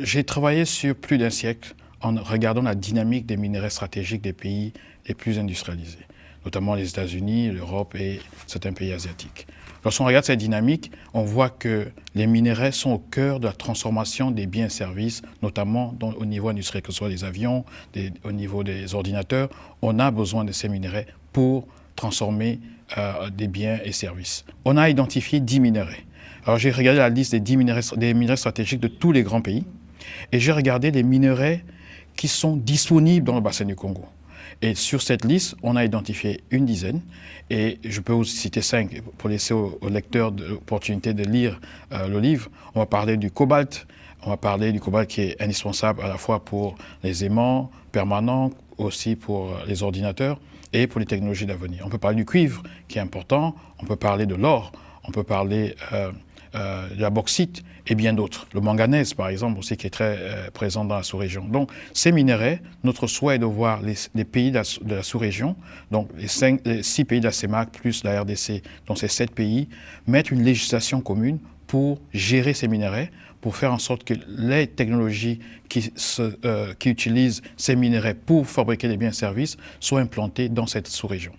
j'ai travaillé sur plus d'un siècle en regardant la dynamique des minerais stratégiques des pays les plus industrialisés, notamment les États-Unis, l'Europe et certains pays asiatiques. Lorsqu'on regarde cette dynamique, on voit que les minerais sont au cœur de la transformation des biens et services, notamment au niveau industriel, que ce soit des avions, au niveau des ordinateurs. On a besoin de ces minerais pour transformer des biens et services. On a identifié 10 minerais. Alors j'ai regardé la liste des minerais stratégiques de tous les grands pays et j'ai regardé les minerais qui sont disponibles dans le bassin du Congo. Et sur cette liste, on a identifié une dizaine, et je peux aussi citer 5 pour laisser aux lecteurs l'opportunité de lire le livre. On va parler du cobalt, qui est indispensable à la fois pour les aimants permanents, aussi pour les ordinateurs et pour les technologies d'avenir. On peut parler du cuivre, qui est important, on peut parler de l'or, on peut parler de la bauxite et bien d'autres. Le manganèse, par exemple, aussi, qui est très présent dans la sous-région. Donc, ces minerais, notre souhait est de voir les pays de la sous-région, donc les 6 pays de la CEMAC plus la RDC, donc ces 7 pays, mettre une législation commune pour gérer ces minerais, pour faire en sorte que les technologies qui utilisent ces minerais pour fabriquer des biens et services soient implantées dans cette sous-région.